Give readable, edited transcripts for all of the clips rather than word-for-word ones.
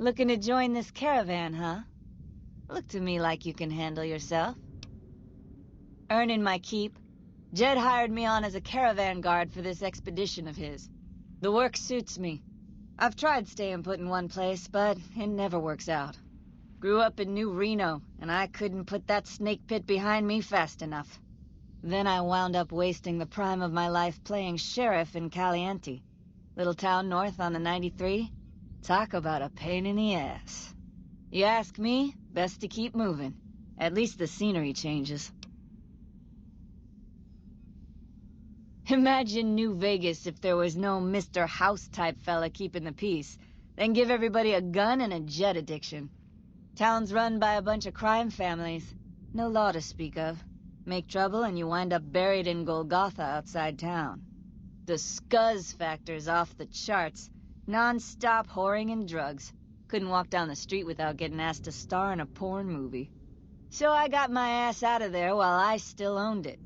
Looking to join this caravan, huh? Look to me like you can handle yourself. Earning my keep, Jed hired me on as a caravan guard for this expedition of his. The work suits me. I've tried staying put in one place, but it never works out. Grew up in New Reno, and I couldn't put that snake pit behind me fast enough. Then I wound up wasting the prime of my life playing sheriff in Caliente. Little town north on the 93. Talk about a pain in the ass. You ask me, best to keep moving. At least the scenery changes. Imagine New Vegas if there was no Mr. House-type fella keeping the peace, then give everybody a gun and a jet addiction. Town's run by a bunch of crime families. No law to speak of. Make trouble and you wind up buried in Golgotha outside town. The scuzz factor's off the charts. Non-stop whoring and drugs. Couldn't walk down the street without getting asked to star in a porn movie. So I got my ass out of there while I still owned it.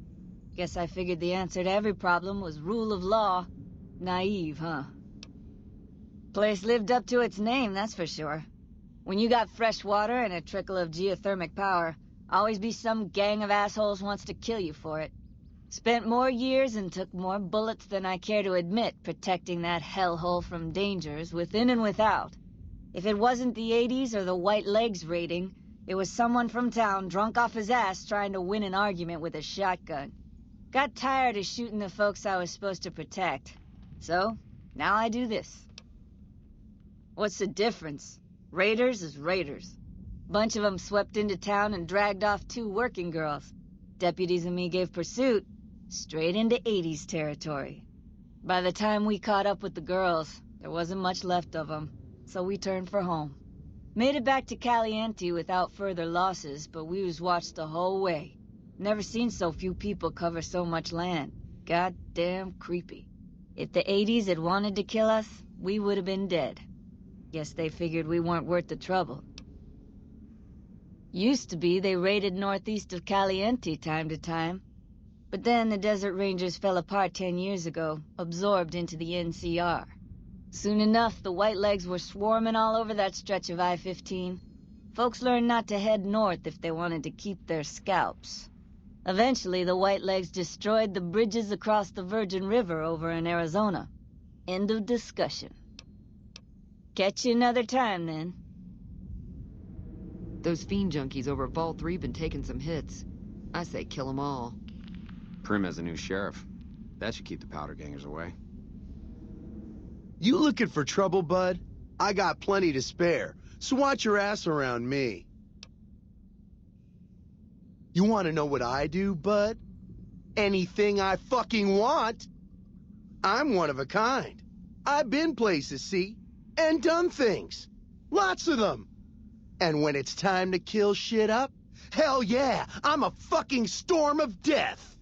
Guess I figured the answer to every problem was rule of law. Naive, huh? Place lived up to its name, that's for sure. When you got fresh water and a trickle of geothermic power, always be some gang of assholes wants to kill you for it. Spent more years and took more bullets than I care to admit protecting that hellhole from dangers within and without. If it wasn't the 80s or the white legs raiding, it was someone from town drunk off his ass trying to win an argument with a shotgun. Got tired of shooting the folks I was supposed to protect. So, now I do this. What's the difference? Raiders is raiders. Bunch of them swept into town and dragged off 2 working girls. Deputies and me gave pursuit, straight into 80s territory. By the time we caught up with the girls, there wasn't much left of them, so we turned for home. Made it back to Caliente without further losses, but we was watched the whole way. Never seen so few people cover so much land. Goddamn creepy. If the 80s had wanted to kill us, we would have been dead. Guess they figured we weren't worth the trouble. Used to be they raided northeast of Caliente time to time. But then the Desert Rangers fell apart 10 years ago, absorbed into the NCR. Soon enough, the Whitelegs were swarming all over that stretch of I-15. Folks learned not to head north if they wanted to keep their scalps. Eventually, the Whitelegs destroyed the bridges across the Virgin River over in Arizona. End of discussion. Catch you another time, then. Those fiend junkies over at Vault 3 been taking some hits. I say kill them all. Prim has a new sheriff. That should keep the powder gangers away. You looking for trouble, bud? I got plenty to spare, so watch your ass around me. You want to know what I do, bud? Anything I fucking want. I'm one of a kind. I've been places, see, and done things. Lots of them. And when it's time to kill shit up, hell yeah, I'm a fucking storm of death.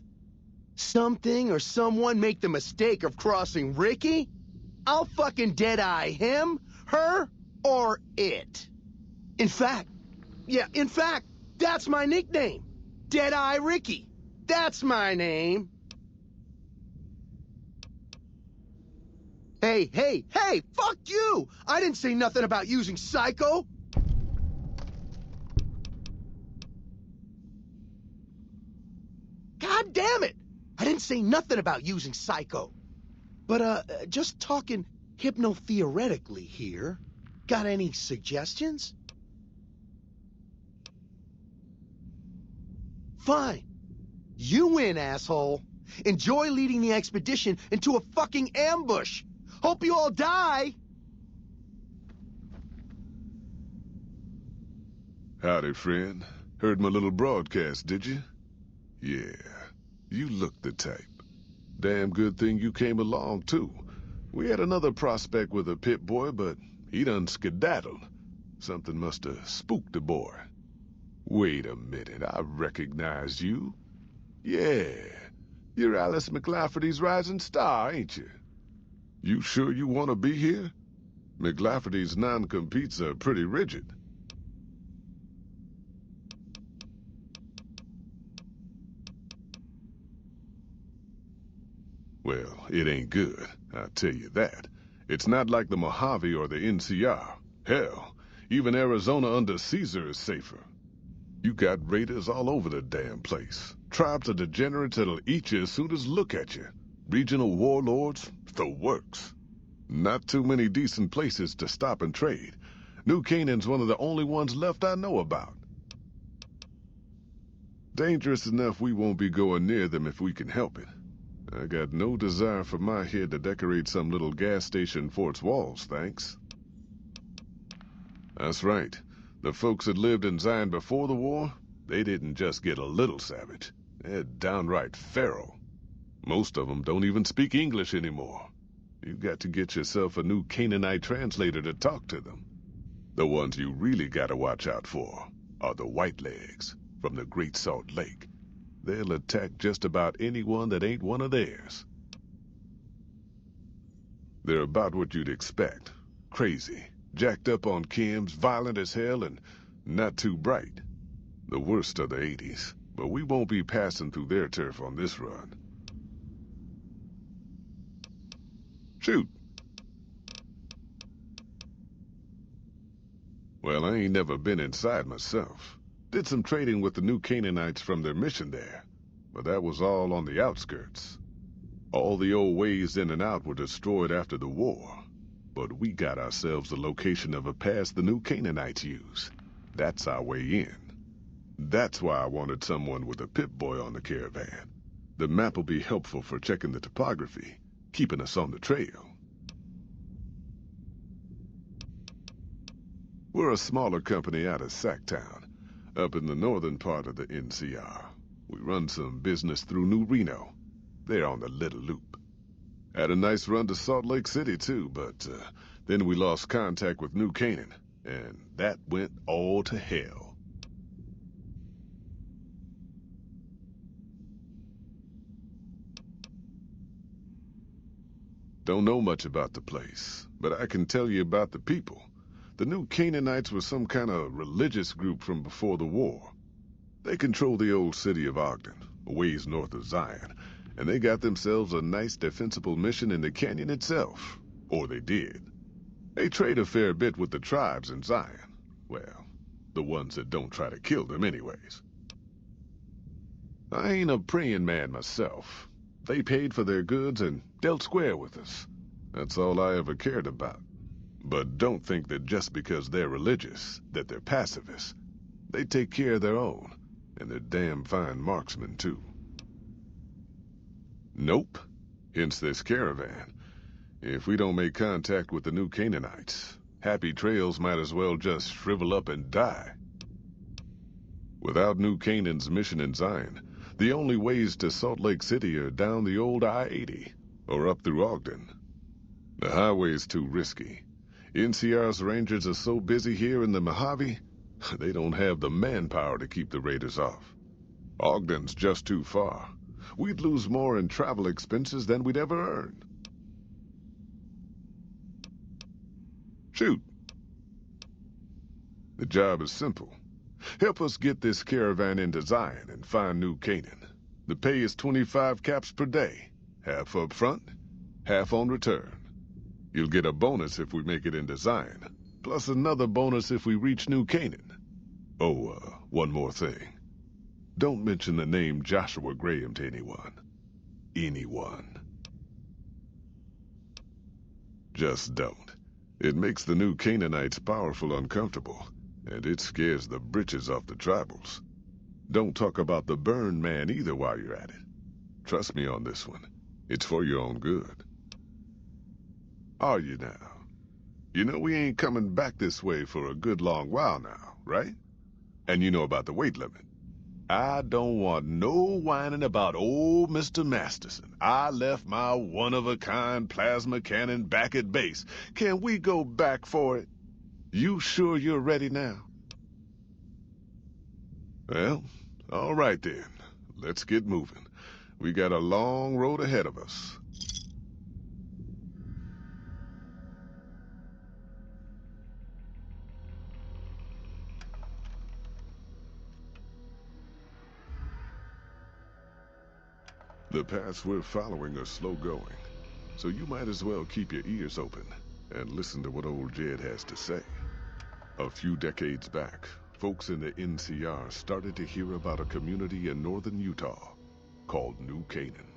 Something or someone make the mistake of crossing Ricky, I'll fucking dead-eye him, her, or it. In fact, that's my nickname. Dead-Eye Ricky. That's my name. Hey, fuck you! I didn't say nothing about using Psycho. God damn it! I didn't say nothing about using Psycho. But, just talking hypno-theoretically here. Got any suggestions? Fine. You win, asshole. Enjoy leading the expedition into a fucking ambush. Hope you all die. Howdy, friend. Heard my little broadcast, did you? Yeah, you look the type. Damn good thing you came along, too. We had another prospect with a pit boy, but he done skedaddled. Something must have spooked the boy. Wait a minute, I recognize you. Yeah, you're Alice McLafferty's rising star, ain't you? You sure you want to be here? McLafferty's non-competes are pretty rigid. Well, it ain't good, I'll tell you that. It's not like the Mojave or the NCR. Hell, Even Arizona under Caesar is safer. You got raiders all over the damn place. Tribes of degenerates that'll eat you as soon as look at you. Regional warlords, the works. Not too many decent places to stop and trade. New Canaan's one of the only ones left I know about. Dangerous enough we won't be going near them if we can help it. I got no desire for my head to decorate some little gas station fort's walls, thanks. That's right. The folks that lived in Zion before the war, they didn't just get a little savage. They're downright feral. Most of them don't even speak English anymore. You've got to get yourself a new Canaanite translator to talk to them. The ones you really gotta watch out for are the Whitelegs from the Great Salt Lake. They'll attack just about anyone that ain't one of theirs. They're about what you'd expect. Crazy, jacked up on chems, violent as hell, and not too bright. The worst of the 80s, but we won't be passing through their turf on this run. Shoot. Well, I ain't never been inside myself. Did some trading with the new Canaanites from their mission there, but that was all on the outskirts. All the old ways in and out were destroyed after the war, but we got ourselves the location of a pass the new Canaanites use. That's our way in. That's why I wanted someone with a Pip-Boy on the caravan. The map will be helpful for checking the topography, keeping us on the trail. We're a smaller company out of Sacktown, up in the northern part of the NCR. We run some business through New Reno. They're on the Little Loop. Had a nice run to Salt Lake City, too, but then we lost contact with New Canaan, and that went all to hell. Don't know much about the place, but I can tell you about the people. The new Canaanites were some kind of religious group from before the war. They control the old city of Ogden, a ways north of Zion, and they got themselves a nice defensible mission in the canyon itself. Or they did. They trade a fair bit with the tribes in Zion. Well, the ones that don't try to kill them anyways. I ain't a praying man myself. They paid for their goods and dealt square with us. That's all I ever cared about. But don't think that just because they're religious, that they're pacifists. They take care of their own, and they're damn fine marksmen, too. Nope. Hence this caravan. If we don't make contact with the new Canaanites, Happy Trails might as well just shrivel up and die. Without New Canaan's mission in Zion, the only ways to Salt Lake City are down the old I-80, or up through Ogden. The highway's too risky. NCR's rangers are so busy here in the Mojave, they don't have the manpower to keep the raiders off. Ogden's just too far. We'd lose more in travel expenses than we'd ever earn. Shoot. The job is simple. Help us get this caravan into Zion and find New Canaan. The pay is 25 caps per day. Half up front, half on return. You'll get a bonus if we make it into Zion, plus another bonus if we reach New Canaan. Oh, one more thing. Don't mention the name Joshua Graham to anyone. Anyone. Just don't. It makes the new Canaanites powerful uncomfortable, and it scares the britches off the tribals. Don't talk about the Burn Man either while you're at it. Trust me on this one. It's for your own good. Are you now? You know we ain't coming back this way for a good long while now, right? And you know about the weight limit. I don't want no whining about old Mr. Masterson. I left my one-of-a-kind plasma cannon back at base. Can we go back for it? You sure you're ready now? Well, all right then. Let's get moving. We got a long road ahead of us. The paths we're following are slow going, so you might as well keep your ears open and listen to what old Jed has to say. A few decades back, folks in the NCR started to hear about a community in northern Utah called New Canaan.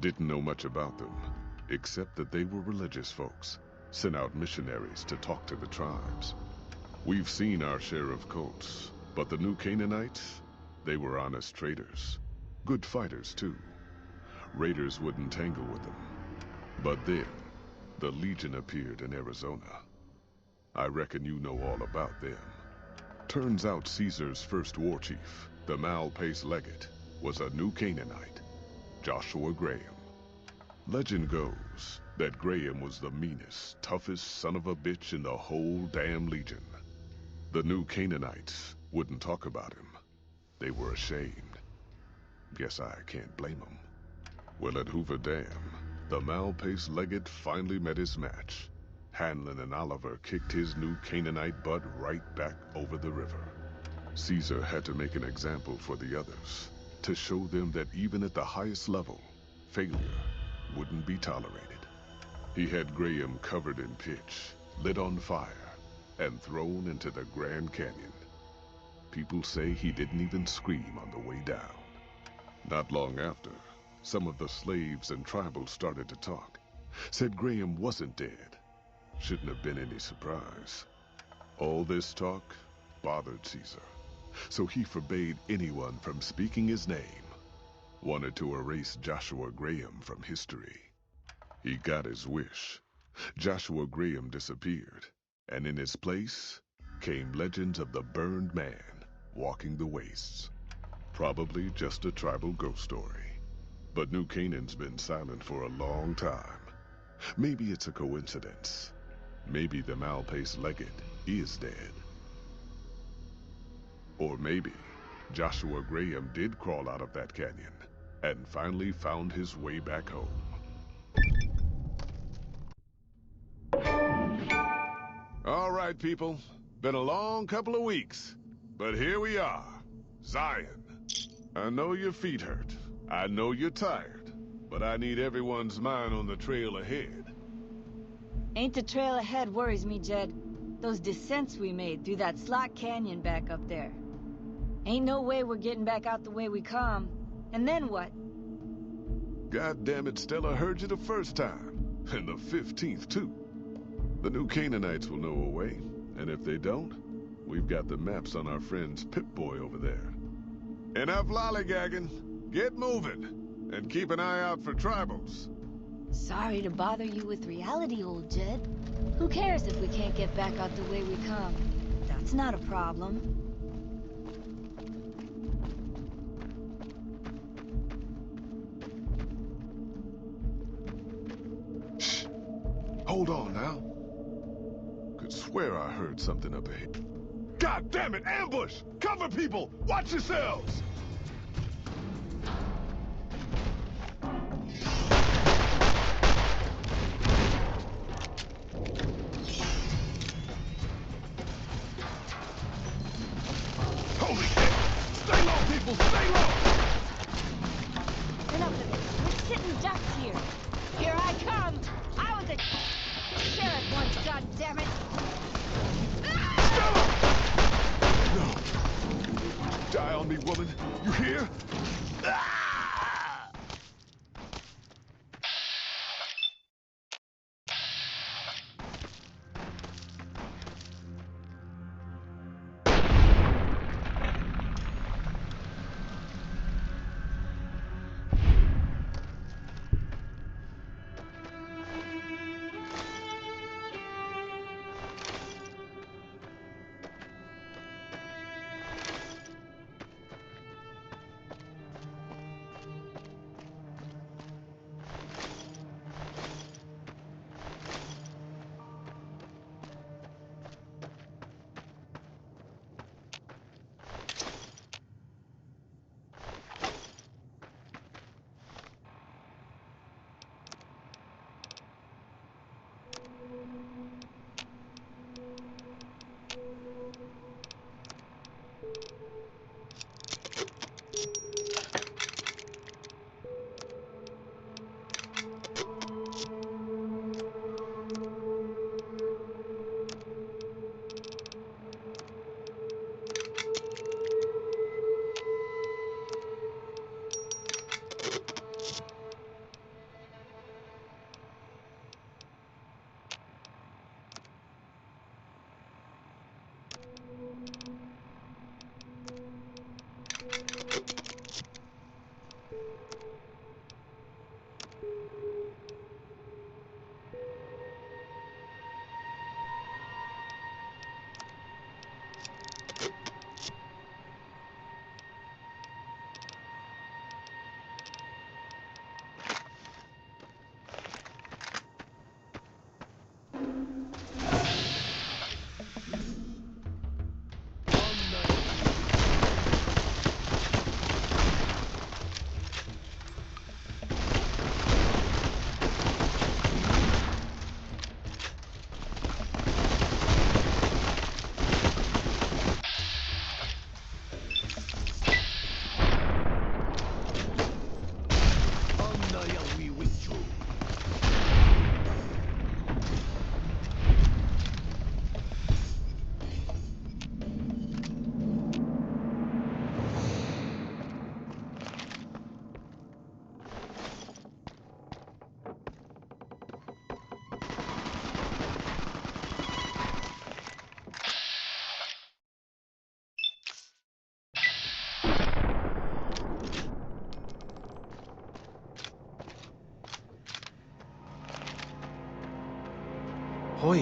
Didn't know much about them, except that they were religious folks, sent out missionaries to talk to the tribes. We've seen our share of cults, but the New Canaanites, they were honest traders. Good fighters, too. Raiders wouldn't tangle with them. But then, the Legion appeared in Arizona. I reckon you know all about them. Turns out Caesar's first war chief, the Malpace legate, was a New Canaanite, Joshua Graham. Legend goes that Graham was the meanest, toughest son of a bitch in the whole damn Legion. The New Canaanites wouldn't talk about him. They were ashamed. Guess I can't blame them. Well, at Hoover Dam, the Malpace legate finally met his match. Hanlon and Oliver kicked his New Canaanite butt right back over the river. Caesar had to make an example for the others, to show them that even at the highest level, failure wouldn't be tolerated. He had Graham covered in pitch, lit on fire, and thrown into the Grand Canyon. People say he didn't even scream on the way down. Not long after, some of the slaves and tribals started to talk. Said Graham wasn't dead. Shouldn't have been any surprise. All this talk bothered Caesar, so he forbade anyone from speaking his name. Wanted to erase Joshua Graham from history. He got his wish. Joshua Graham disappeared, and in his place came legends of the burned man walking the wastes. Probably just a tribal ghost story. But New Canaan's been silent for a long time. Maybe it's a coincidence. Maybe the Malpace legate is dead. Or maybe Joshua Graham did crawl out of that canyon and finally found his way back home. All right, people. Been a long couple of weeks, but here we are. Zion. I know your feet hurt. I know you're tired, but I need everyone's mind on the trail ahead. Ain't the trail ahead worries me, Jed. Those descents we made through that slot canyon back up there. Ain't no way we're getting back out the way we come. And then what? God damn it, Stella heard you the first time. And the 15th, too. The New Canaanites will know a way. And if they don't, we've got the maps on our friend's Pip-Boy over there. Enough lollygagging. Get moving. And keep an eye out for tribals. Sorry to bother you with reality, old Jed. Who cares if we can't get back out the way we come? That's not a problem. Shh. Hold on now. Could swear I heard something up ahead. God damn it! Ambush! Cover people! Watch yourselves! Holy shit! Stay low, people! Stay low! Enough of this. We're sitting ducks here. Here I come! I was a sheriff once, goddammit! Stella! No. Die on me, woman. You hear? Hoy,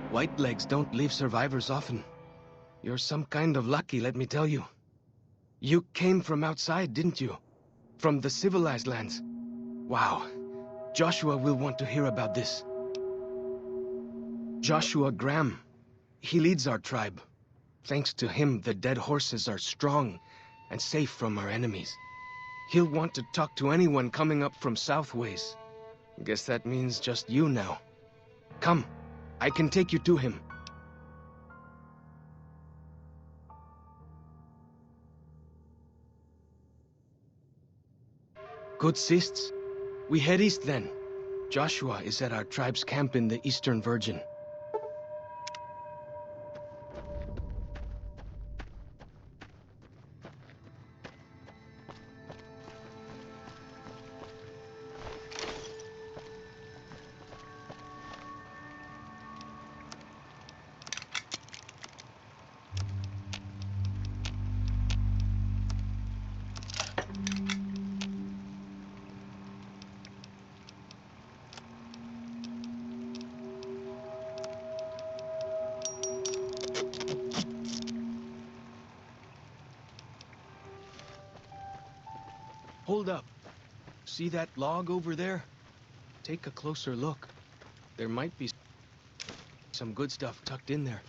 white legs don't leave survivors often. You're some kind of lucky, let me tell you. You came from outside, didn't you? From the civilized lands. Wow. Joshua will want to hear about this. Joshua Graham. He leads our tribe. Thanks to him, the dead horses are strong and safe from our enemies. He'll want to talk to anyone coming up from Southways. Guess that means just you now. Come, I can take you to him. Good sists. We head east then. Joshua is at our tribe's camp in the Eastern Virgin. Hold up. See that log over there? Take a closer look. There might be some good stuff tucked in there.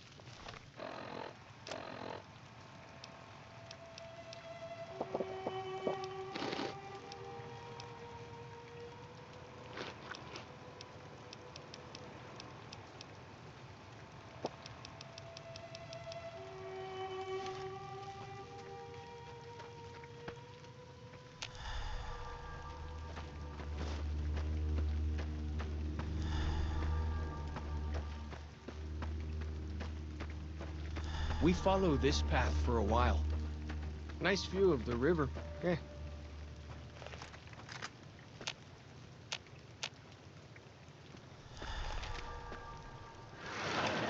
We follow this path for a while. Nice view of the river. Eh.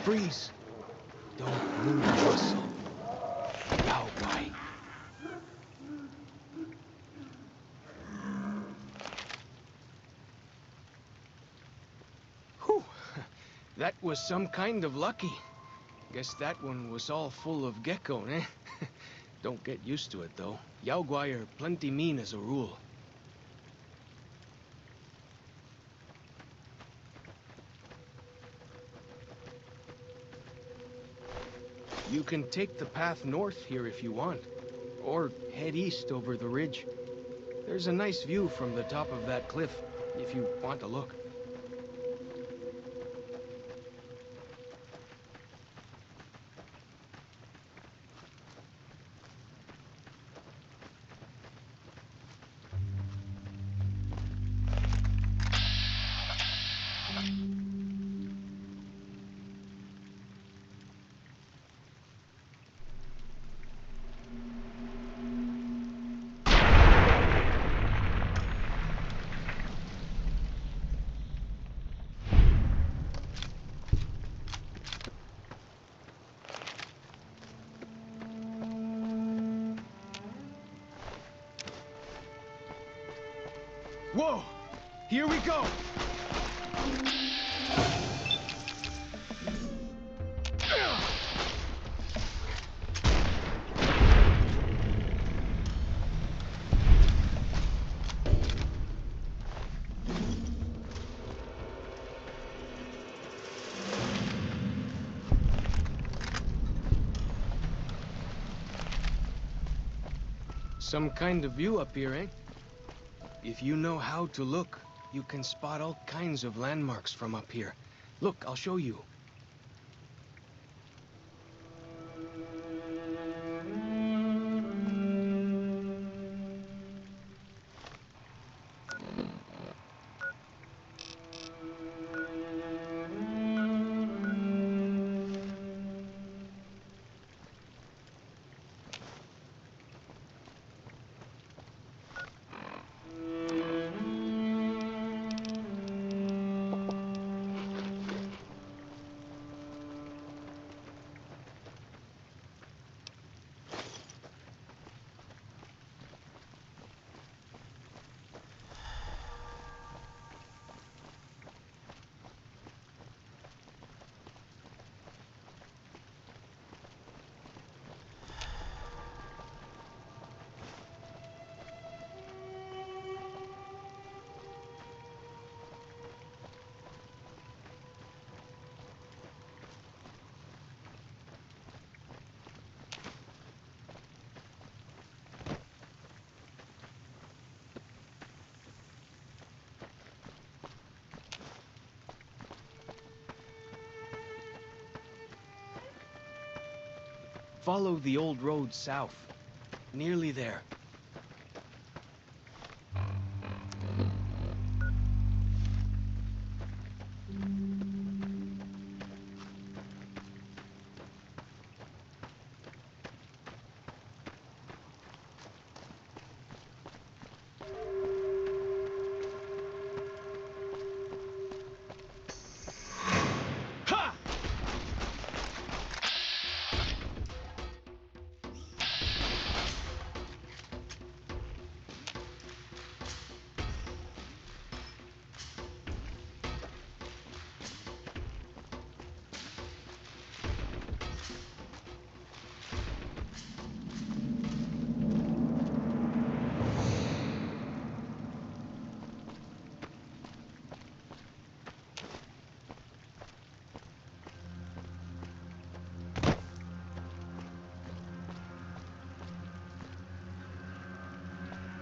Freeze! Don't move a muscle. Now, why? Whew! That was some kind of lucky. Guess that one was all full of gecko, eh? Don't get used to it, though. Yaoguai are plenty mean as a rule. You can take the path north here if you want, or head east over the ridge. There's a nice view from the top of that cliff, if you want to look. Whoa! Here we go! Some kind of view up here, eh? If you know how to look, you can spot all kinds of landmarks from up here. Look, I'll show you. Follow the old road south. Nearly there.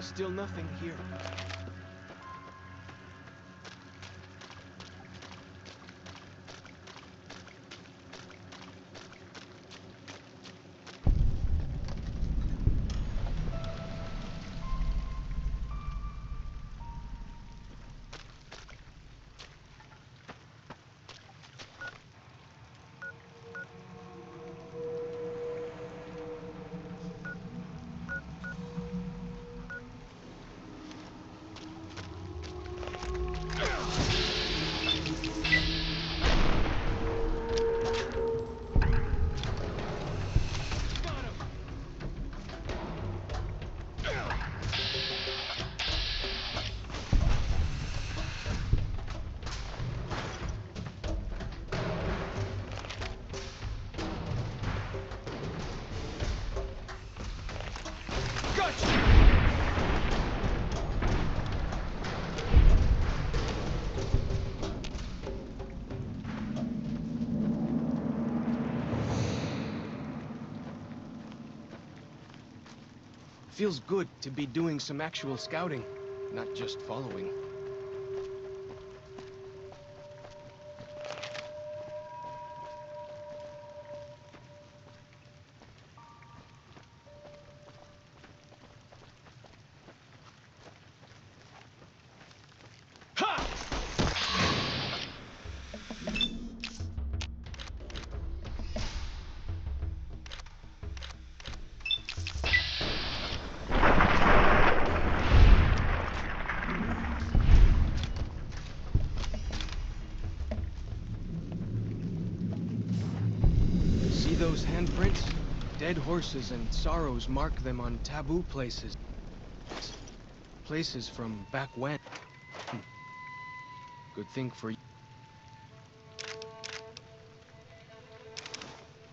Still nothing here. Feels good to be doing some actual scouting, not just following. Those handprints? Dead horses and sorrows mark them on taboo places. Places from back when. Good thing for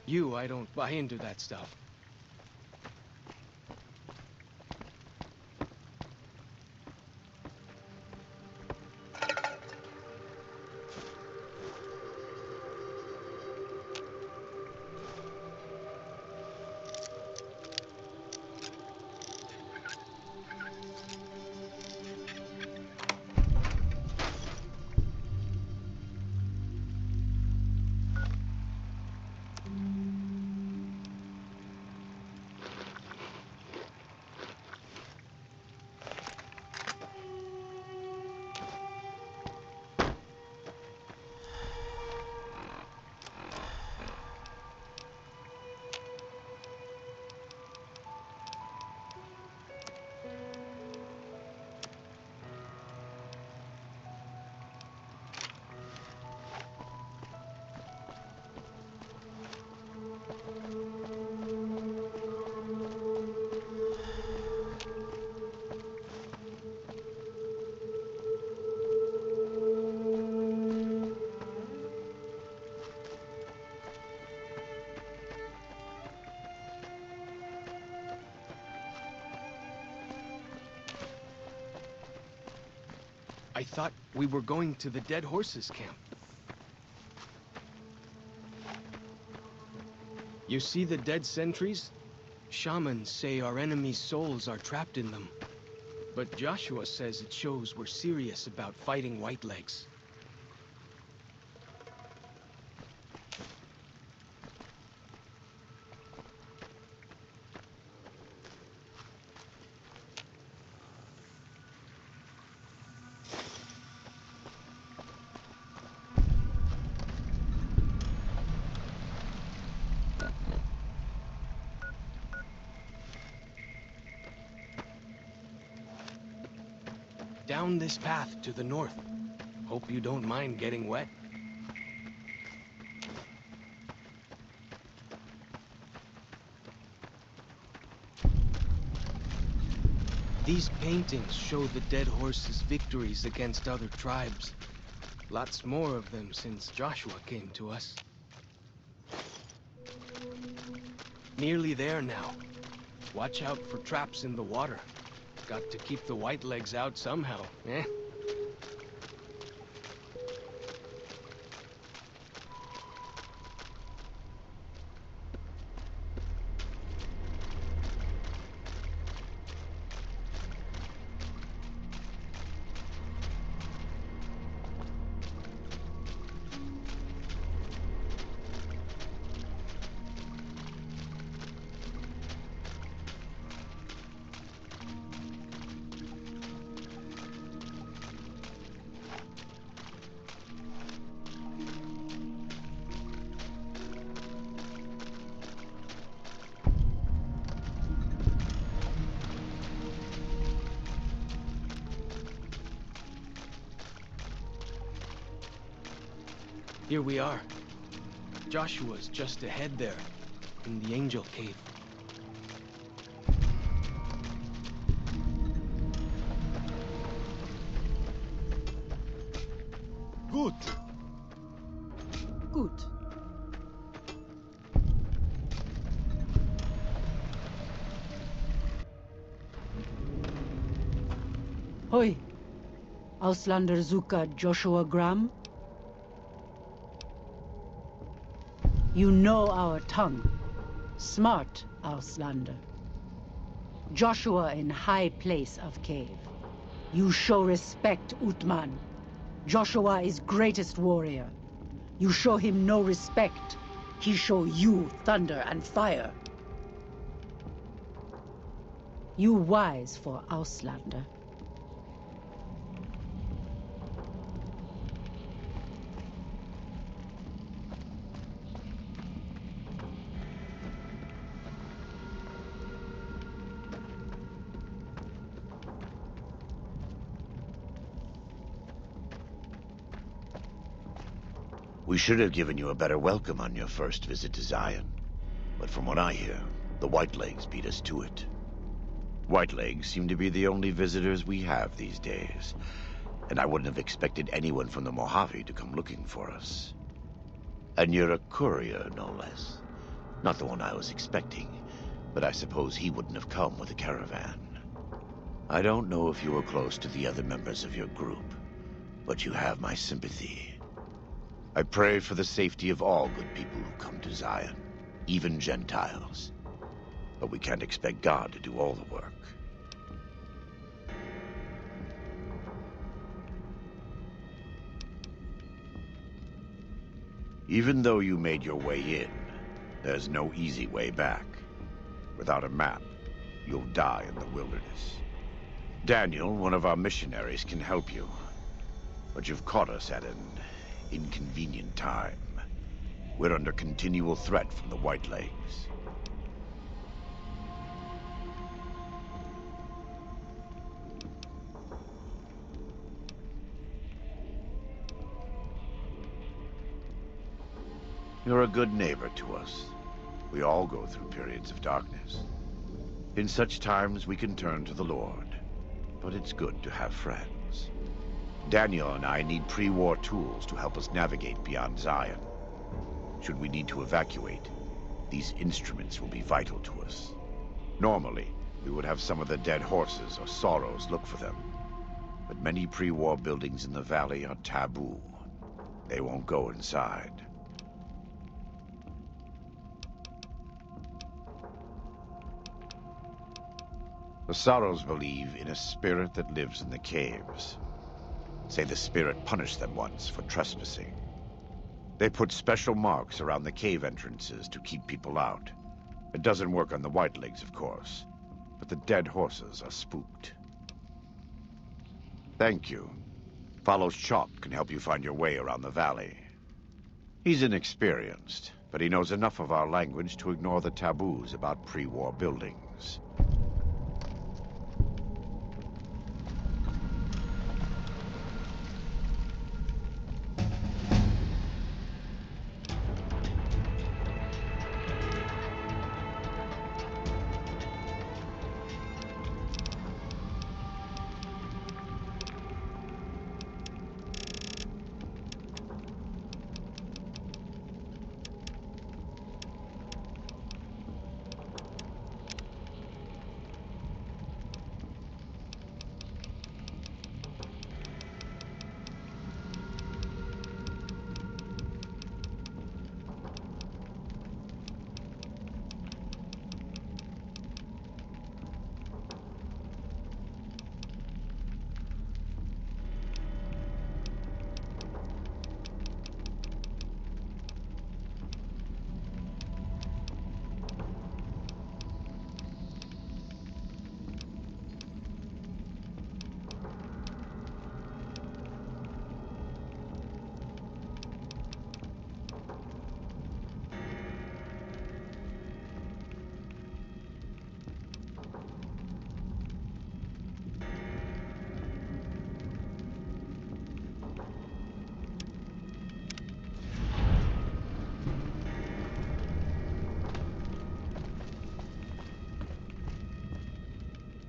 you, I don't buy into that stuff. I thought we were going to the dead horses camp. You see the dead sentries? Shamans say our enemies' souls are trapped in them. But Joshua says it shows we're serious about fighting Whitelegs. down this path to the north. Hope you don't mind getting wet. These paintings show the dead horse's victories against other tribes. Lots more of them since Joshua came to us. Nearly there now. Watch out for traps in the water. Got to keep the white legs out somehow, eh? Here we are. Joshua's just ahead there, in the Angel Cave. Gut. Gut. Hoi. Auslander Zuka Joshua Graham? You know our tongue. Smart, Auslander. Joshua in high place of cave. You show respect, Utman. Joshua is greatest warrior. You show him no respect. He show you thunder and fire. You wise for Auslander. We should have given you a better welcome on your first visit to Zion. But from what I hear, the Whitelegs beat us to it. Whitelegs seem to be the only visitors we have these days, and I wouldn't have expected anyone from the Mojave to come looking for us. And you're a courier, no less. Not the one I was expecting, but I suppose he wouldn't have come with a caravan. I don't know if you were close to the other members of your group, but you have my sympathy. I pray for the safety of all good people who come to Zion, even Gentiles. But we can't expect God to do all the work. Even though you made your way in, there's no easy way back. Without a map, you'll die in the wilderness. Daniel, one of our missionaries, can help you. But you've caught us at an inconvenient time. We're under continual threat from the Whitelegs. You're a good neighbor to us. We all go through periods of darkness. In such times, we can turn to the Lord. But it's good to have friends. Daniel and I need pre-war tools to help us navigate beyond Zion. Should we need to evacuate, these instruments will be vital to us. Normally, we would have some of the dead horses or sorrows look for them. But many pre-war buildings in the valley are taboo. They won't go inside. The Sorrows believe in a spirit that lives in the caves. Say the spirit punished them once for trespassing. They put special marks around the cave entrances to keep people out. It doesn't work on the Whitelegs, of course, but the dead horses are spooked. Thank you. Follow Chop can help you find your way around the valley. He's inexperienced, but he knows enough of our language to ignore the taboos about pre-war buildings.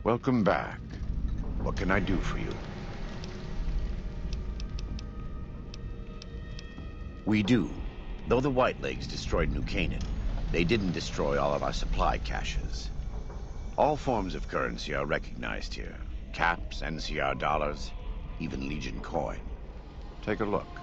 Welcome back. What can I do for you? We do. Though the Whitelegs destroyed New Canaan, they didn't destroy all of our supply caches. All forms of currency are recognized here. Caps, NCR dollars, even Legion coin. Take a look.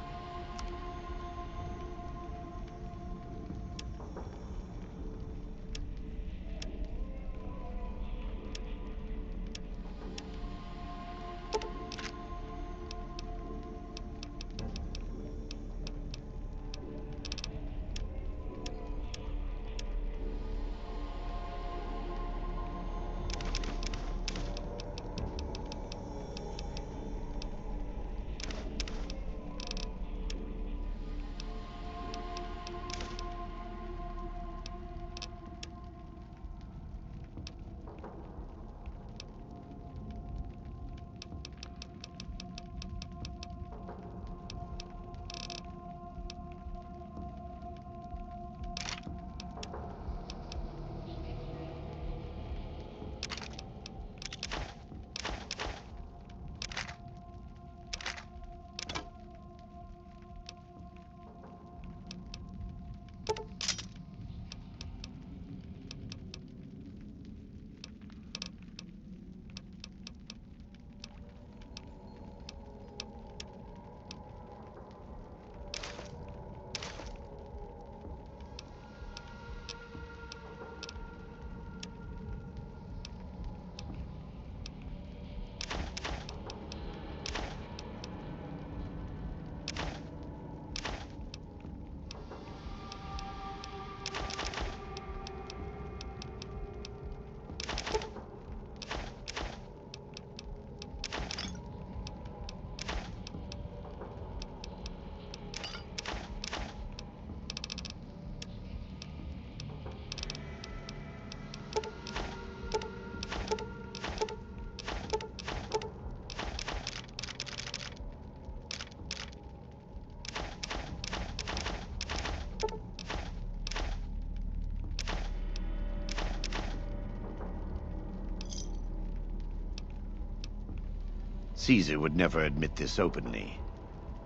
Caesar would never admit this openly,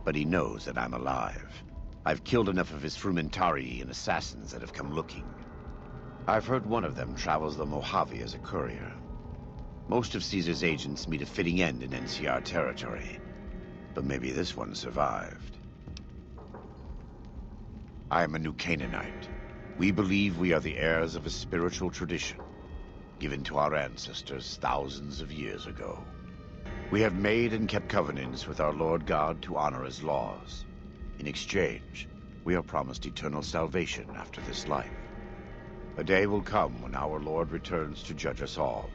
but he knows that I'm alive. I've killed enough of his frumentarii and assassins that have come looking. I've heard one of them travels the Mojave as a courier. Most of Caesar's agents meet a fitting end in NCR territory, but maybe this one survived. I am a New Canaanite. We believe we are the heirs of a spiritual tradition, given to our ancestors thousands of years ago. We have made and kept covenants with our Lord God to honor his laws. In exchange, we are promised eternal salvation after this life. A day will come when our Lord returns to judge us all.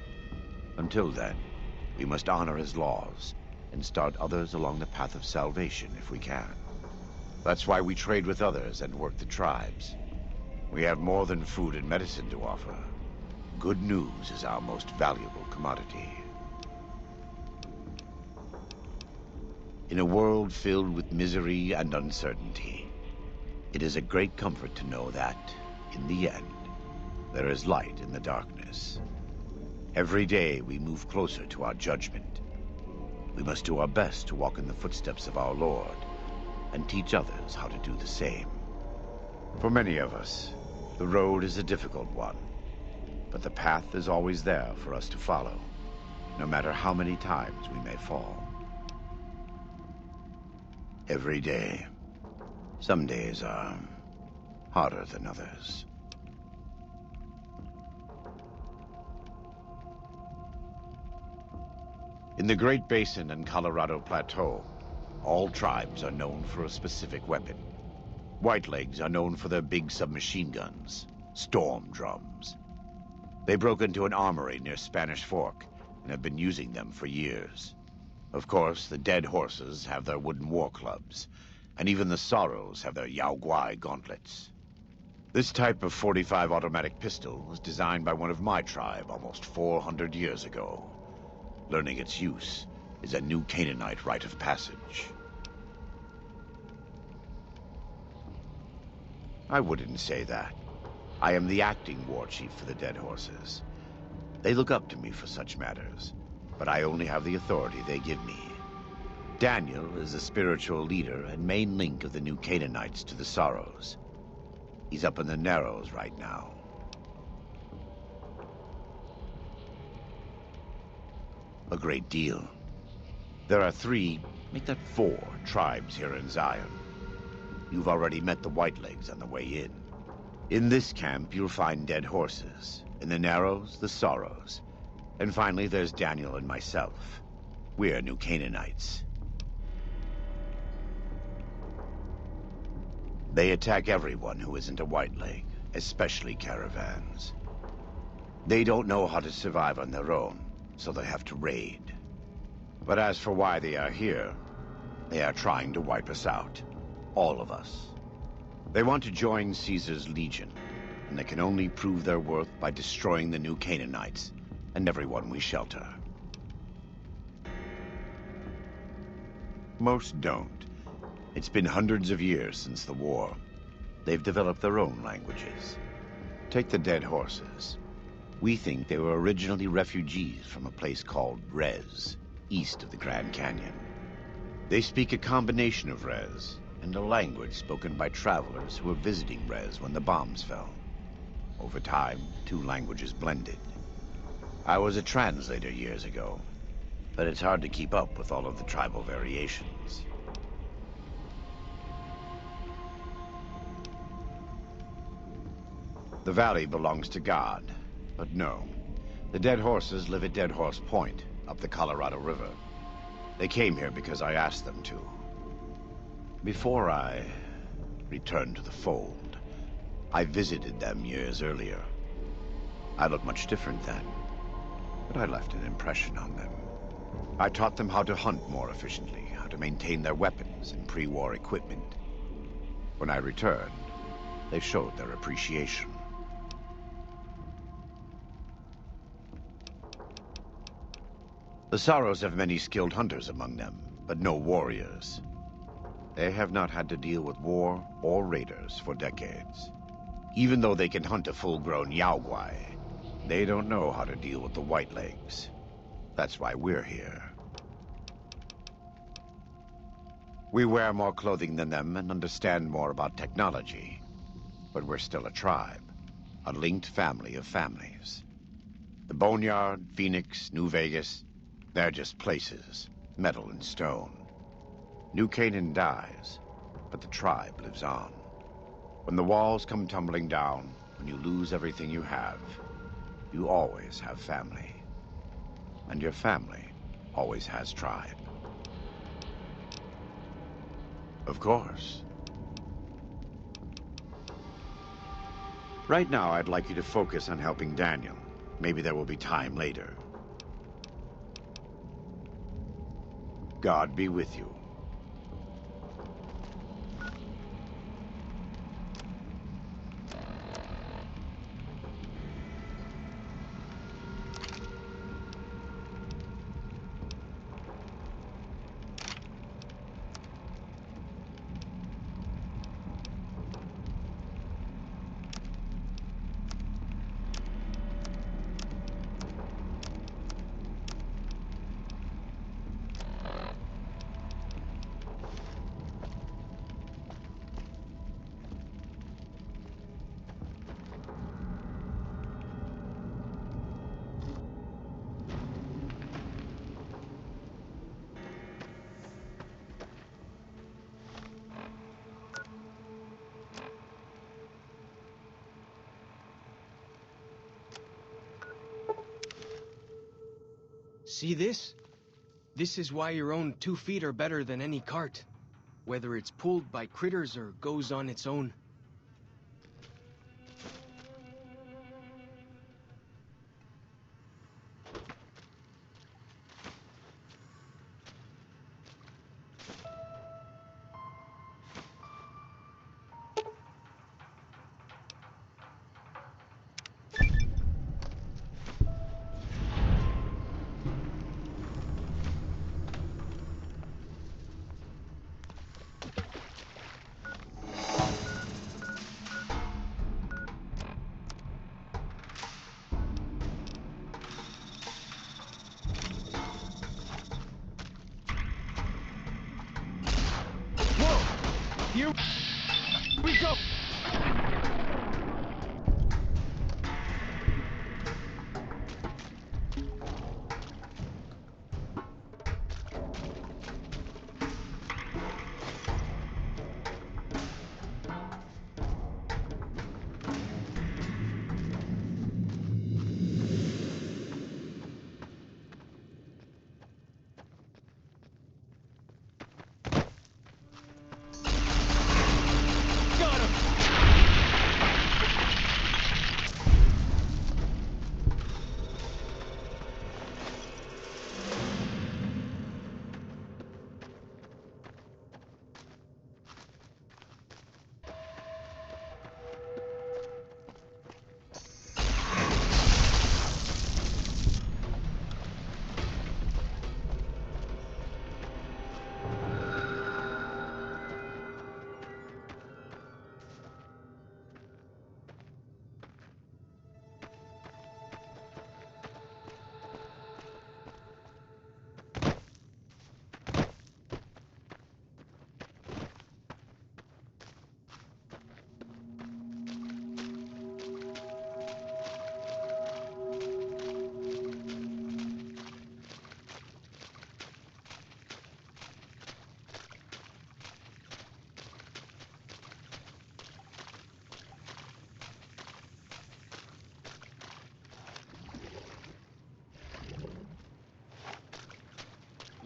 Until then, we must honor his laws and start others along the path of salvation if we can. That's why we trade with others and work the tribes. We have more than food and medicine to offer. Good news is our most valuable commodity. In a world filled with misery and uncertainty, it is a great comfort to know that, in the end, there is light in the darkness. Every day we move closer to our judgment. We must do our best to walk in the footsteps of our Lord and teach others how to do the same. For many of us, the road is a difficult one, but the path is always there for us to follow, no matter how many times we may fall. Every day. Some days are harder than others. In the Great Basin and Colorado Plateau, all tribes are known for a specific weapon. Whitelegs are known for their big submachine guns, storm drums. They broke into an armory near Spanish Fork and have been using them for years. Of course, the dead horses have their wooden war clubs, and even the sorrows have their Yao Guai gauntlets. This type of .45 automatic pistol was designed by one of my tribe almost 400 years ago. Learning its use is a New Canaanite rite of passage. I wouldn't say that. I am the acting war chief for the dead horses. They look up to me for such matters, but I only have the authority they give me. Daniel is the spiritual leader and main link of the new Canaanites to the Sorrows. He's up in the Narrows right now. A great deal. There are 3, make that 4, tribes here in Zion. You've already met the Whitelegs on the way in. In this camp, you'll find dead horses. In the Narrows, the Sorrows. And finally, there's Daniel and myself. We're New Canaanites. They attack everyone who isn't a Whiteleg, especially caravans. They don't know how to survive on their own, so they have to raid. But as for why they are here, they are trying to wipe us out. All of us. They want to join Caesar's legion, and they can only prove their worth by destroying the New Canaanites and everyone we shelter. Most don't. It's been hundreds of years since the war. They've developed their own languages. Take the dead horses. We think they were originally refugees from a place called Rez, east of the Grand Canyon. They speak a combination of Rez and a language spoken by travelers who were visiting Rez when the bombs fell. Over time, 2 languages blended. I was a translator years ago, but it's hard to keep up with all of the tribal variations. The valley belongs to God, but no. The dead horses live at Dead Horse Point, up the Colorado River. They came here because I asked them to. Before I returned to the fold, I visited them years earlier. I looked much different then, but I left an impression on them. I taught them how to hunt more efficiently, how to maintain their weapons and pre-war equipment. When I returned, they showed their appreciation. The Sorrows have many skilled hunters among them, but no warriors. They have not had to deal with war or raiders for decades. Even though they can hunt a full-grown Yaoguai, they don't know how to deal with the Whitelegs. That's why we're here. We wear more clothing than them and understand more about technology. But we're still a tribe, a linked family of families. The Boneyard, Phoenix, New Vegas, they're just places, metal and stone. New Canaan dies, but the tribe lives on. When the walls come tumbling down, when you lose everything you have, you always have family. And your family always has tribe. Of course. Right now, I'd like you to focus on helping Daniel. Maybe there will be time later. God be with you. See this? This is why your own 2 feet are better than any cart. Whether it's pulled by critters or goes on its own.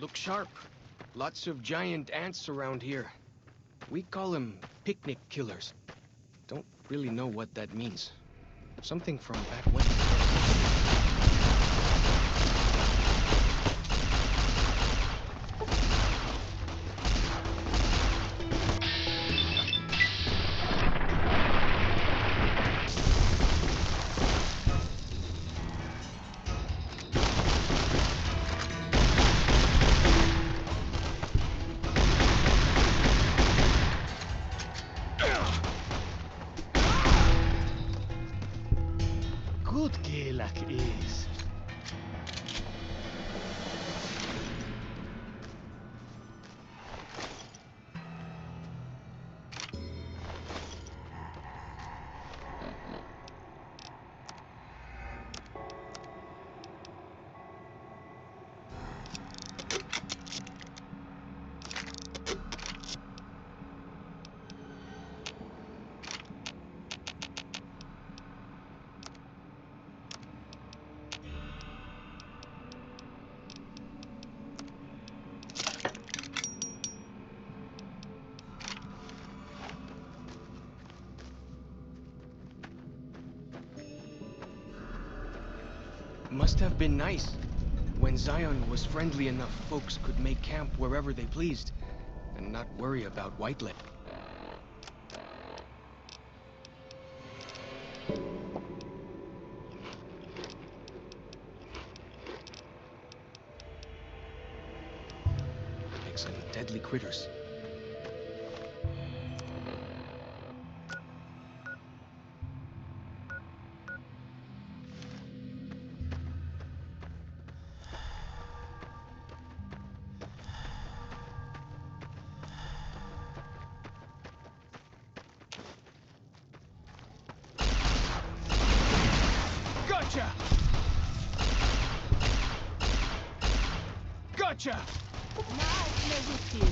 look sharp. Lots of giant ants around here. We call them picnic killers. Don't really know what that means. Something from back when. Good Galak is. Must have been nice. When Zion was friendly enough, folks could make camp wherever they pleased, and not worry about Whiteleg. And deadly critters. Gotcha! Gotcha! Now play with you.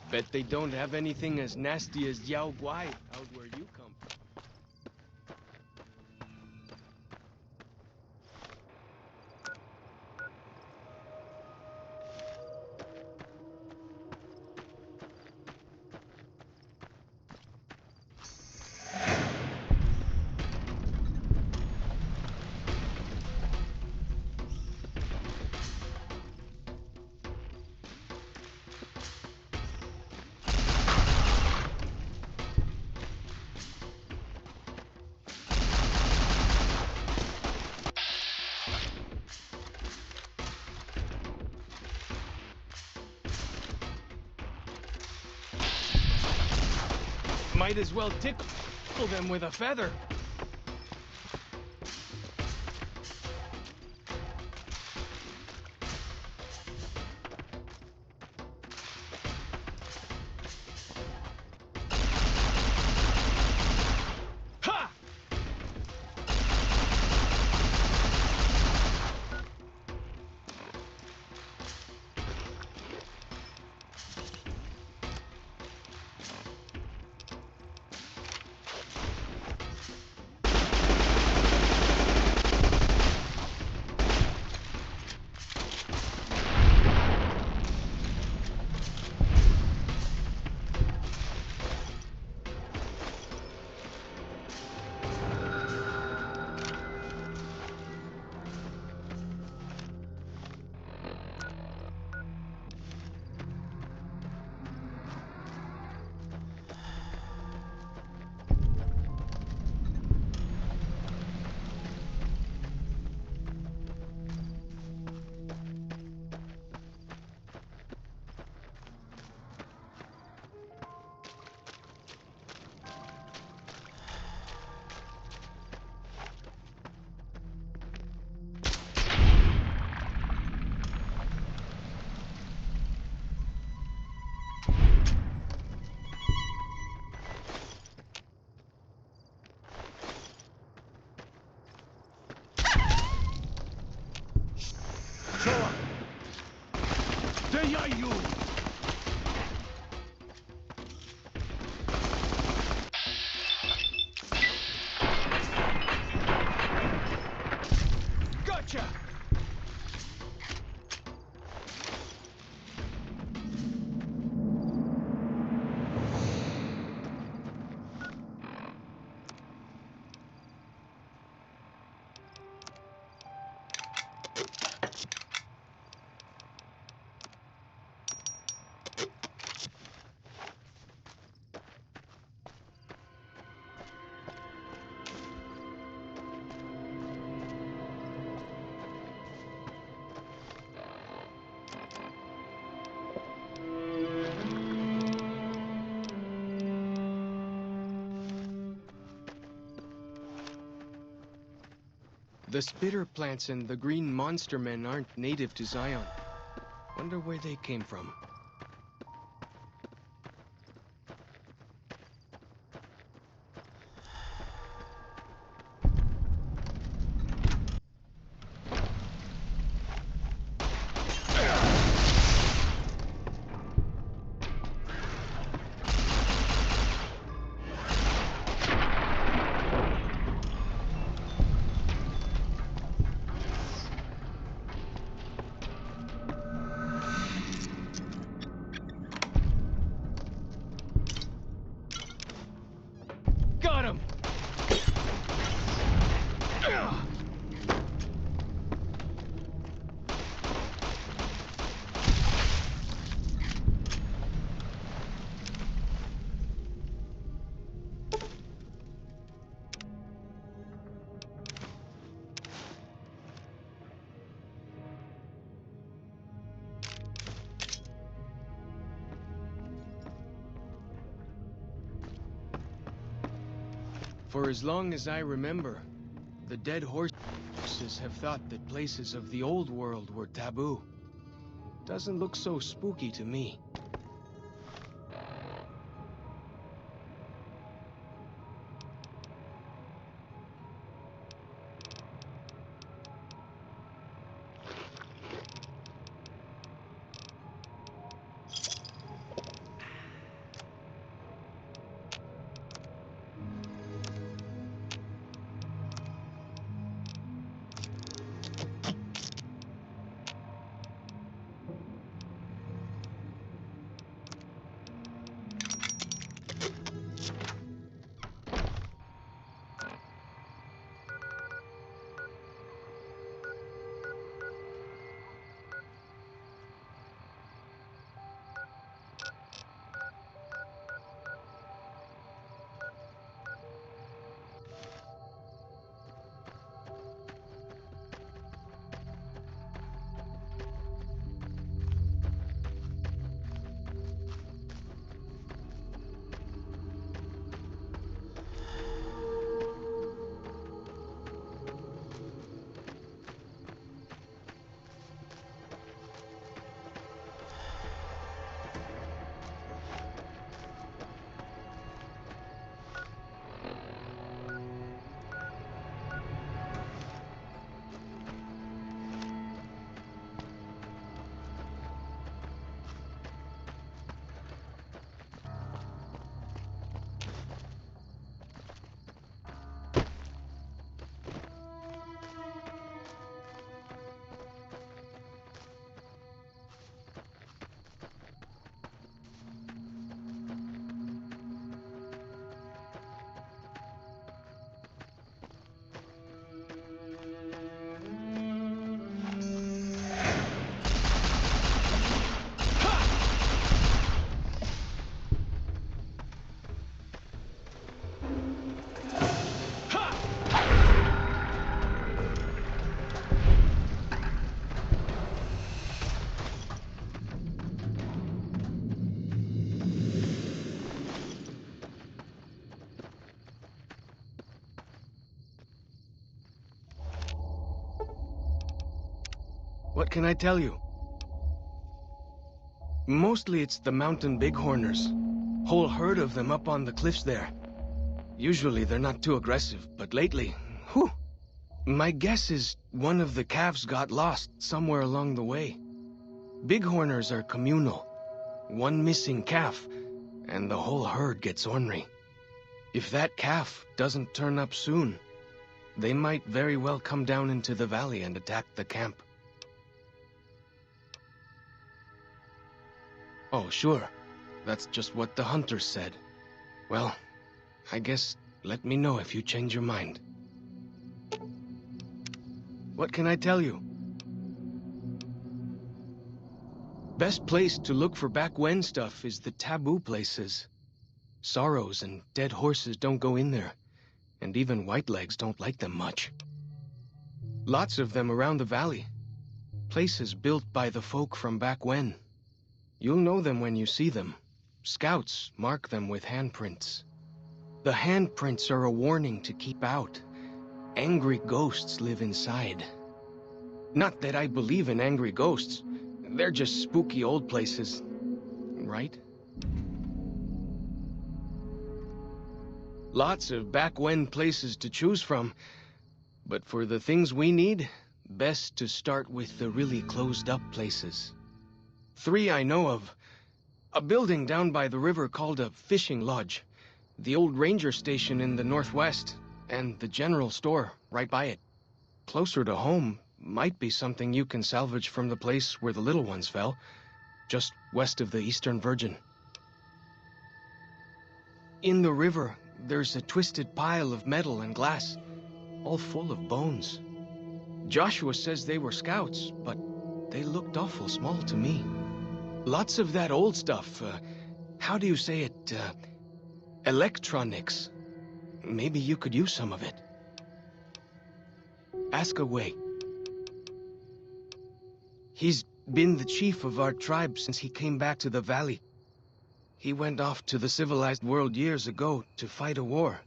Bet they don't have anything as nasty as Yao Guai out where you come from. Might as well tickle them with a feather. Ha! Gotcha! The spitter plants and the green monster men aren't native to Zion. Wonder where they came from. Got him! For as long as I remember, the dead horses have thought that places of the old world were taboo. Doesn't look so spooky to me. What can I tell you? Mostly it's the mountain bighorners. Whole herd of them up on the cliffs there. Usually they're not too aggressive, but lately, whew! My guess is one of the calves got lost somewhere along the way. Bighorners are communal. One missing calf, and the whole herd gets ornery. If that calf doesn't turn up soon, they might very well come down into the valley and attack the camp. Oh, sure. That's just what the hunters said. Well, I guess let me know if you change your mind. What can I tell you? Best place to look for back when stuff is the taboo places. Sorrows and dead horses don't go in there, and even whitelegs don't like them much. Lots of them around the valley. Places built by the folk from back when. You'll know them when you see them. Scouts mark them with handprints. The handprints are a warning to keep out. Angry ghosts live inside. Not that I believe in angry ghosts. They're just spooky old places, right? Lots of back when places to choose from. But for the things we need, best to start with the really closed up places. 3 I know of. A building down by the river called a fishing lodge. The old ranger station in the northwest, and the general store right by it. Closer to home might be something you can salvage from the place where the little ones fell, just west of the Eastern Virgin. In the river, there's a twisted pile of metal and glass, all full of bones. Joshua says they were scouts, but they looked awful small to me. Lots of that old stuff, how do you say it, electronics. Maybe you could use some of it. Ask away. He's been the chief of our tribe since he came back to the valley. He went off to the civilized world years ago to fight a war.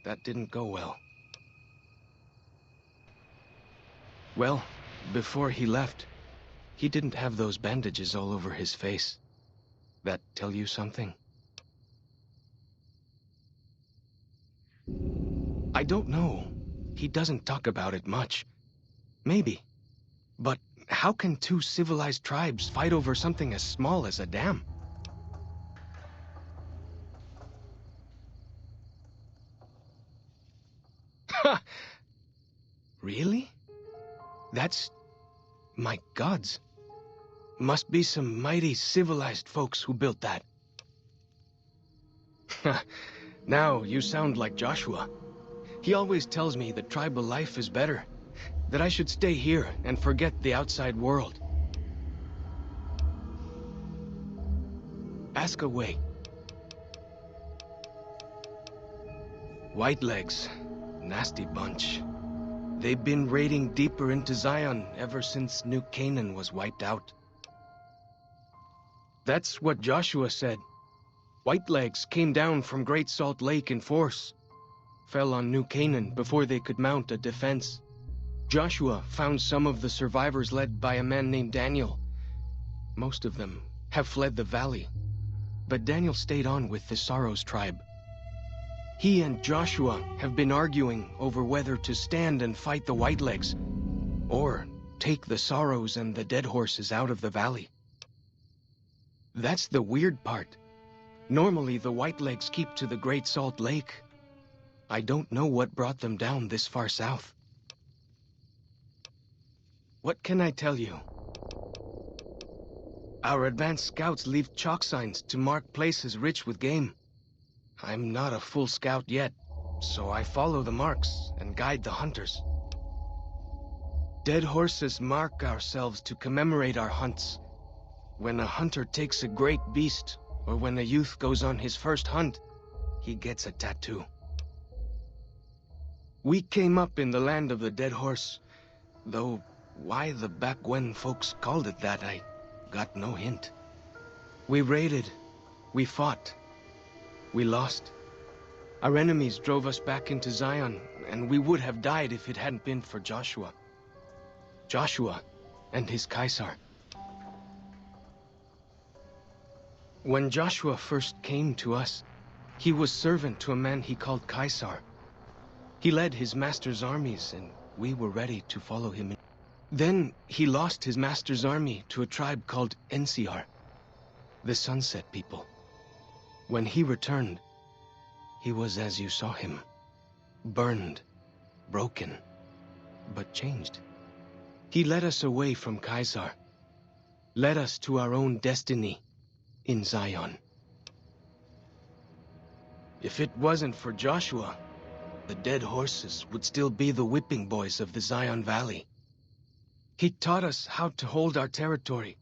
That didn't go well. Well, before he left, he didn't have those bandages all over his face. That tell you something? I don't know. He doesn't talk about it much. Maybe. But how can 2 civilized tribes fight over something as small as a dam? Ha! Really? That's... my gods. Must be some mighty civilized folks who built that. Now you sound like Joshua. He always tells me that tribal life is better, that I should stay here and forget the outside world. Ask away. Whitelegs, nasty bunch. They've been raiding deeper into Zion ever since New Canaan was wiped out. That's what Joshua said. Whitelegs came down from Great Salt Lake in force, fell on New Canaan before they could mount a defense. Joshua found some of the survivors led by a man named Daniel. Most of them have fled the valley, but Daniel stayed on with the Sorrows tribe. He and Joshua have been arguing over whether to stand and fight the Whitelegs, or take the Sorrows and the dead horses out of the valley. That's the weird part. Normally the Whitelegs keep to the Great Salt Lake. I don't know what brought them down this far south. What can I tell you? Our advanced scouts leave chalk signs to mark places rich with game. I'm not a full scout yet, so I follow the marks and guide the hunters. Dead horses mark ourselves to commemorate our hunts. When a hunter takes a great beast, or when a youth goes on his first hunt, he gets a tattoo. We came up in the land of the dead horse, though why the back when folks called it that, I got no hint. We raided, we fought, we lost. Our enemies drove us back into Zion, and we would have died if it hadn't been for Joshua. Joshua, and his Caesar. When Joshua first came to us, he was servant to a man he called Caesar. He led his master's armies, and we were ready to follow him. Then he lost his master's army to a tribe called NCR, the Sunset People. When he returned, he was as you saw him, burned, broken, but changed. He led us away from Caesar, led us to our own destiny in Zion. If it wasn't for Joshua, the dead horses would still be the whipping boys of the Zion Valley. He taught us how to hold our territory,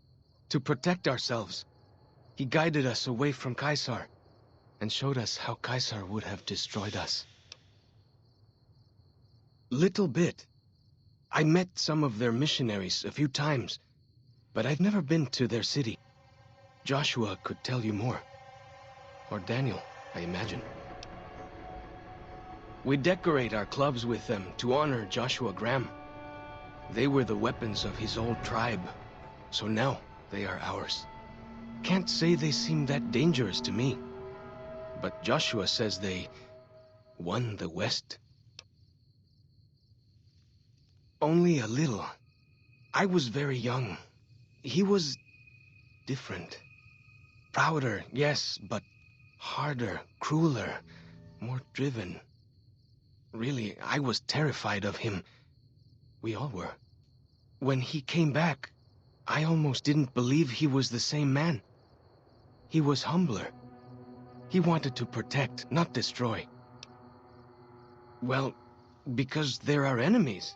to protect ourselves. He guided us away from Caesar, and showed us how Caesar would have destroyed us. Little bit. I met some of their missionaries a few times, but I've never been to their city. Joshua could tell you more. Or Daniel, I imagine. We decorate our clubs with them to honor Joshua Graham. They were the weapons of his old tribe, so now they are ours. Can't say they seem that dangerous to me, but Joshua says they won the West. Only a little. I was very young. He was different. Prouder, yes, but harder, crueler, more driven. Really, I was terrified of him. We all were. When he came back, I almost didn't believe he was the same man. He was humbler. He wanted to protect, not destroy. Well, because they're our enemies.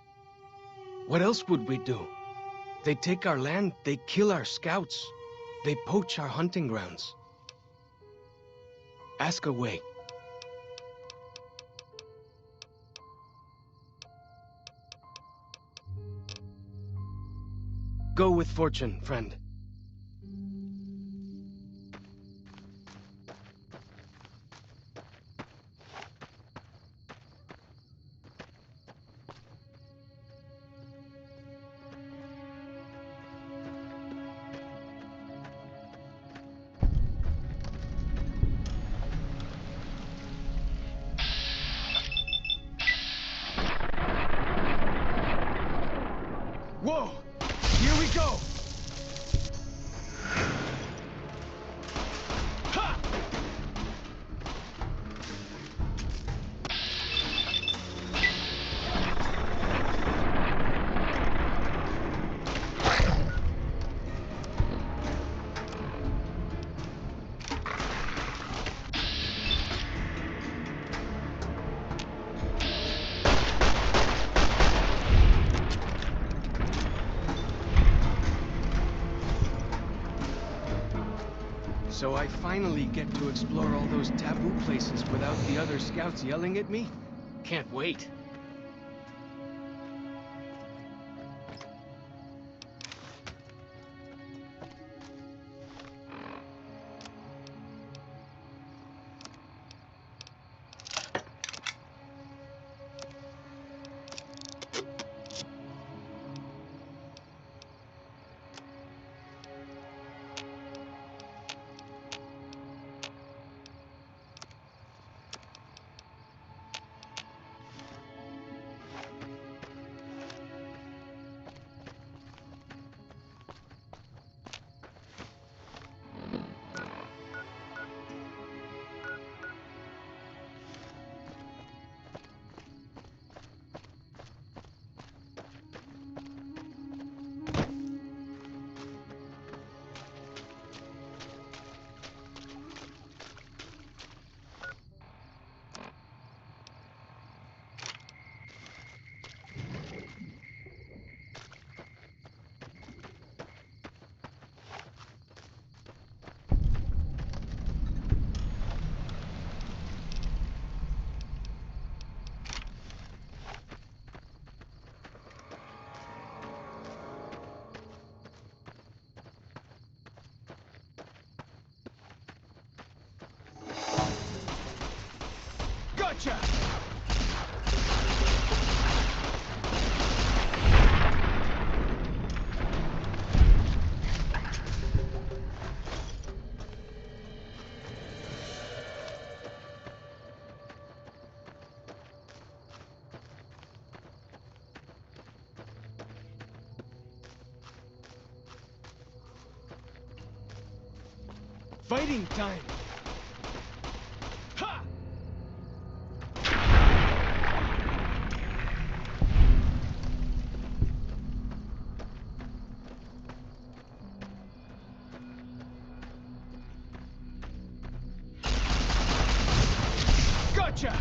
What else would we do? They take our land, they kill our scouts, they poach our hunting grounds. Ask away. Go with fortune, friend. Whoa! Here we go! Ha! So I finally get to explore all those taboo places without the other scouts yelling at me? Can't wait. Gotcha! Fighting time! Ha! Gotcha!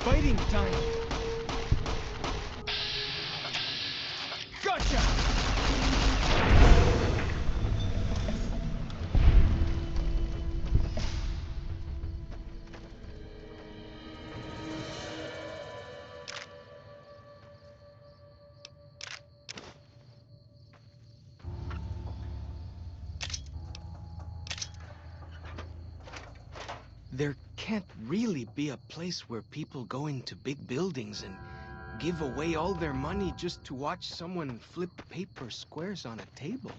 Fighting time! Gotcha! There can't really be a place where people go into big buildings and give away all their money just to watch someone flip paper squares on a table.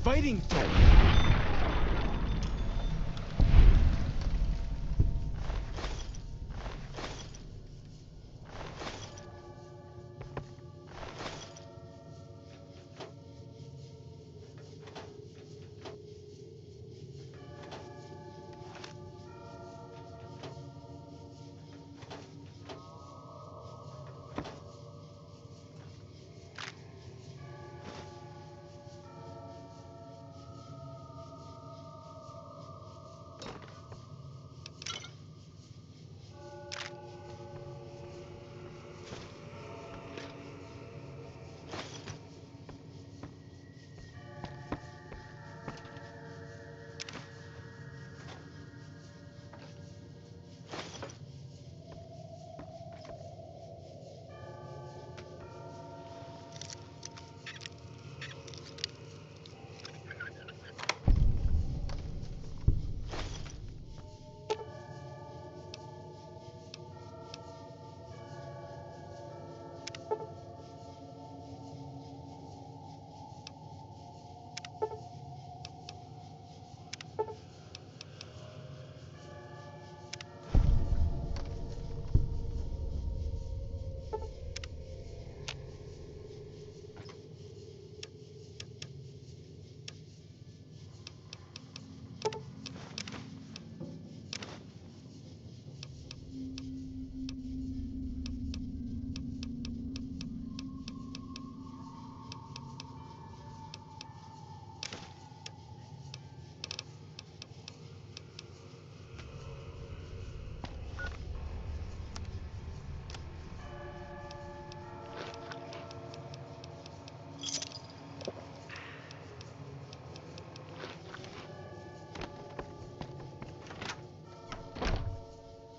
Fighting time!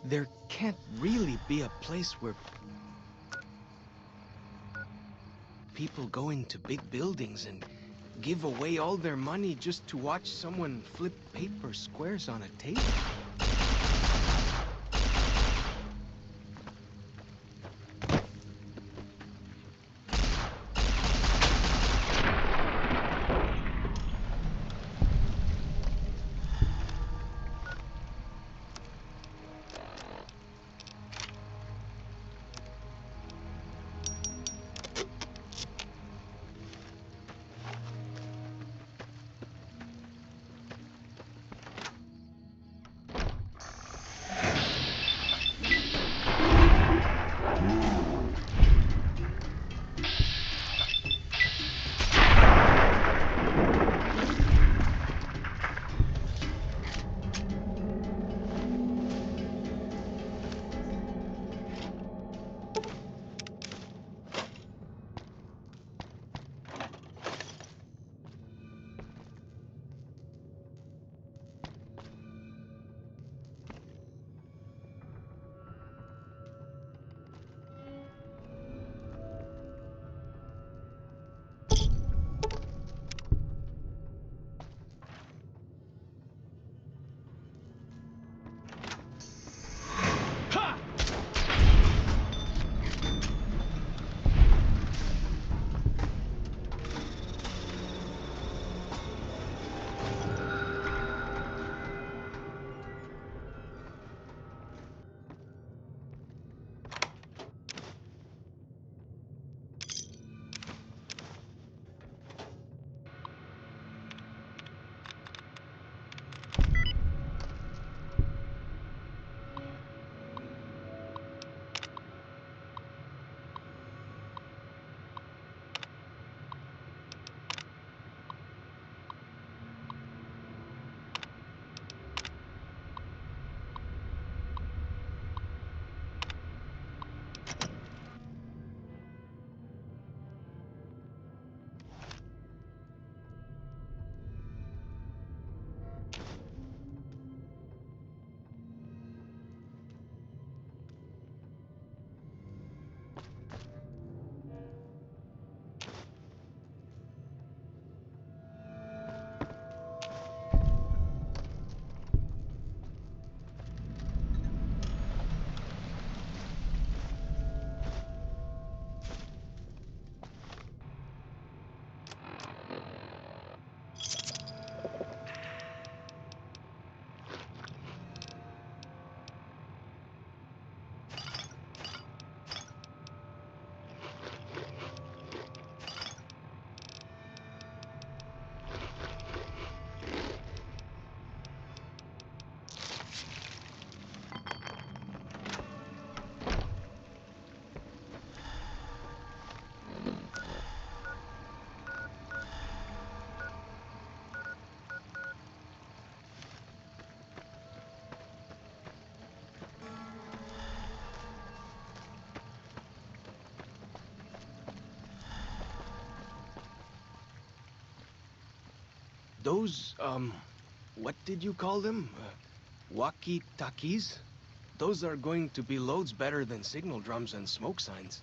There can't really be a place where people go into big buildings and give away all their money just to watch someone flip paper squares on a table. Those, what did you call them? Walkie-talkies? Those are going to be loads better than signal drums and smoke signs.